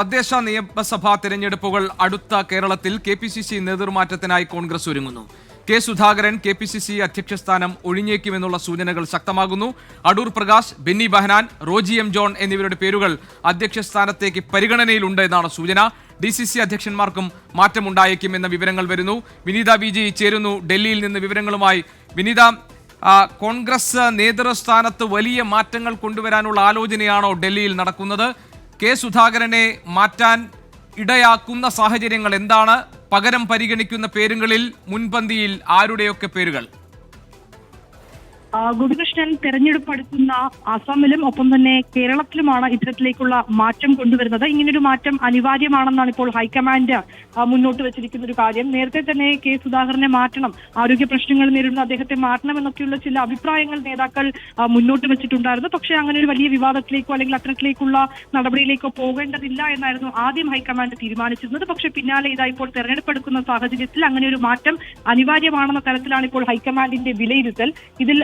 തദ്ദേശ നിയമസഭാ തെരഞ്ഞെടുപ്പുകൾ അടുത്ത കേരളത്തിൽ KPCC നേതൃമാറ്റത്തിനായി കോൺഗ്രസ് ഒരുങ്ങുന്നു. കെ സുധാകരൻ KPCC അധ്യക്ഷ സ്ഥാനം ഒഴിഞ്ഞേക്കുമെന്നുള്ള സൂചനകൾ ശക്തമാകുന്നു. അടൂർ പ്രകാശ്, ബെന്നി ബെഹനാൻ, റോജി എം ജോൺ എന്നിവരുടെ പേരുകൾ അധ്യക്ഷ സ്ഥാനത്തേക്ക് പരിഗണനയിലുണ്ട് എന്നാണ് സൂചന. DCC അധ്യക്ഷന്മാർക്കും മാറ്റമുണ്ടായേക്കും എന്ന വിവരങ്ങൾ വരുന്നു. വിനീത VG ചേരുന്നു ഡൽഹിയിൽ നിന്ന് വിവരങ്ങളുമായി. വിനീത, കോൺഗ്രസ് നേതൃസ്ഥാനത്ത് വലിയ മാറ്റങ്ങൾ കൊണ്ടുവരാനുള്ള ആലോചനയാണോ ഡൽഹിയിൽ നടക്കുന്നത്? കെ സുധാകരനെ മാറ്റാൻ ഇടയാക്കുന്ന സാഹചര്യങ്ങൾ എന്താണ്? പകരം പരിഗണിക്കുന്ന പേരുകളിൽ മുൻപന്തിയിൽ ആരുടെയൊക്കെ പേരുകൾ? ഗുരുകൃഷ്ണൻ, തെരഞ്ഞെടുപ്പ് അടുക്കുന്ന അസമിലും ഒപ്പം തന്നെ കേരളത്തിലുമാണ് ഇത്തരത്തിലേക്കുള്ള മാറ്റം കൊണ്ടുവരുന്നത്. ഇങ്ങനൊരു മാറ്റം അനിവാര്യമാണെന്നാണ് ഇപ്പോൾ ഹൈക്കമാൻഡ് മുന്നോട്ട് വെച്ചിരിക്കുന്ന ഒരു കാര്യം. നേരത്തെ തന്നെ കെ സുധാകരനെ മാറ്റണം, ആരോഗ്യ പ്രശ്നങ്ങൾ നേരിടുന്ന അദ്ദേഹത്തെ മാറ്റണം എന്നൊക്കെയുള്ള ചില അഭിപ്രായങ്ങൾ നേതാക്കൾ മുന്നോട്ട് വെച്ചിട്ടുണ്ടായിരുന്നു. പക്ഷേ അങ്ങനെ ഒരു വലിയ വിവാദത്തിലേക്കോ അല്ലെങ്കിൽ അത്തരത്തിലേക്കുള്ള നടപടിയിലേക്കോ പോകേണ്ടതില്ല എന്നായിരുന്നു ആദ്യം ഹൈക്കമാൻഡ് തീരുമാനിച്ചിരുന്നത്. പക്ഷേ പിന്നാലെ ഇതാ ഇപ്പോൾ തെരഞ്ഞെടുപ്പ് എടുക്കുന്ന സാഹചര്യത്തിൽ അങ്ങനെ ഒരു മാറ്റം അനിവാര്യമാണെന്ന തരത്തിലാണ് ഇപ്പോൾ ഹൈക്കമാൻഡിന്റെ വിലയിരുത്തൽ. ഇതിൽ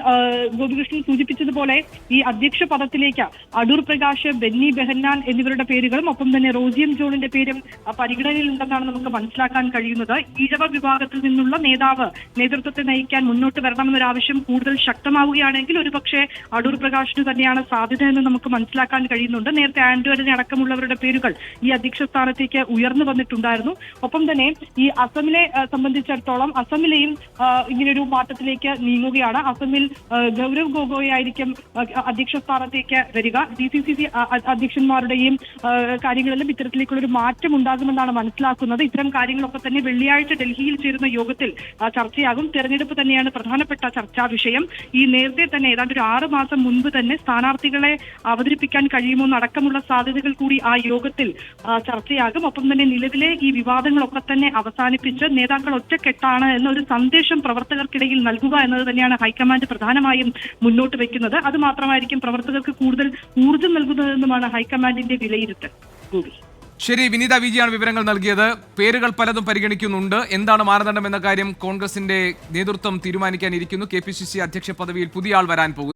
ഗോപികൃഷ്ണൻ സൂചിപ്പിച്ചതുപോലെ ഈ അധ്യക്ഷ പദത്തിലേക്ക് അടൂർ പ്രകാശ്, ബെന്നി ബെഹന്നാൻ എന്നിവരുടെ പേരുകളും ഒപ്പം തന്നെ റോജി എം ജോണിന്റെ പേരും പരിഗണനയിലുണ്ടെന്നാണ് നമുക്ക് മനസ്സിലാക്കാൻ കഴിയുന്നത്. ഈഴവ വിഭാഗത്തിൽ നിന്നുള്ള നേതാവ് നേതൃത്വത്തെ നയിക്കാൻ മുന്നോട്ട് വരണമെന്നൊരു ആവശ്യം കൂടുതൽ ശക്തമാവുകയാണെങ്കിൽ ഒരുപക്ഷെ അടൂർ പ്രകാശിന് തന്നെയാണ് സാധ്യത എന്ന് നമുക്ക് മനസ്സിലാക്കാൻ കഴിയുന്നുണ്ട്. നേരത്തെ ആന്റോണിനെ അടക്കമുള്ളവരുടെ പേരുകൾ ഈ അധ്യക്ഷ സ്ഥാനത്തേക്ക് ഉയർന്നു വന്നിട്ടുണ്ടായിരുന്നു. ഒപ്പം തന്നെ ഈ അസമിലെ സംബന്ധിച്ചിടത്തോളം അസമിലെയും ഇങ്ങനൊരു മാറ്റത്തിലേക്ക് നീങ്ങുകയാണ്. അസമിൽ ഗൗരവ് ഗൊഗോയ് ആയിരിക്കും അധ്യക്ഷ സ്ഥാനത്തേക്ക് വരിക. DCC അധ്യക്ഷന്മാരുടെയും കാര്യങ്ങളിലും ഇത്തരത്തിലേക്കുള്ള ഒരു മാറ്റം ഉണ്ടാകുമെന്നാണ് മനസ്സിലാക്കുന്നത്. ഇത്തരം കാര്യങ്ങളൊക്കെ തന്നെ വെള്ളിയാഴ്ച ഡൽഹിയിൽ ചേരുന്ന യോഗത്തിൽ ചർച്ചയാകും. തെരഞ്ഞെടുപ്പ് തന്നെയാണ് പ്രധാനപ്പെട്ട ചർച്ചാ വിഷയം. ഈ നേരത്തെ തന്നെ ഏതാണ്ട് ഒരു 6 മാസം മുൻപ് തന്നെ സ്ഥാനാർത്ഥികളെ അവതരിപ്പിക്കാൻ കഴിയുമോ അടക്കമുള്ള സാധ്യതകൾ കൂടി ആ യോഗത്തിൽ ചർച്ചയാകും. ഒപ്പം തന്നെ നിലവിലെ ഈ വിവാദങ്ങളൊക്കെ തന്നെ അവസാനിപ്പിച്ച് നേതാക്കൾ ഒറ്റക്കെട്ടാണ് എന്നൊരു സന്ദേശം പ്രവർത്തകർക്കിടയിൽ നൽകുക എന്നത് തന്നെയാണ് ഹൈക്കമാൻഡ് പ്രധാനമായും മുന്നോട്ട് വെക്കുന്നത്. അത് മാത്രമായിരിക്കും പ്രവർത്തകർക്ക് കൂടുതൽ ഊർജ്ജം നൽകുന്നതെന്നുമാണ് ഹൈക്കമാൻഡിന്റെ വിലയിരുത്തൽ. ശരി, വിനീത VG ആണ് വിവരങ്ങൾ നൽകിയത്. പേരുകൾ പലതും പരിഗണിക്കുന്നുണ്ട്. എന്താണ് മാനദണ്ഡം എന്ന കാര്യം കോൺഗ്രസിന്റെ നേതൃത്വം തീരുമാനിക്കാനിരിക്കുന്നു. KPCC അധ്യക്ഷ പദവിയിൽ പുതിയ ആൾ വരാൻ പോകുന്നു.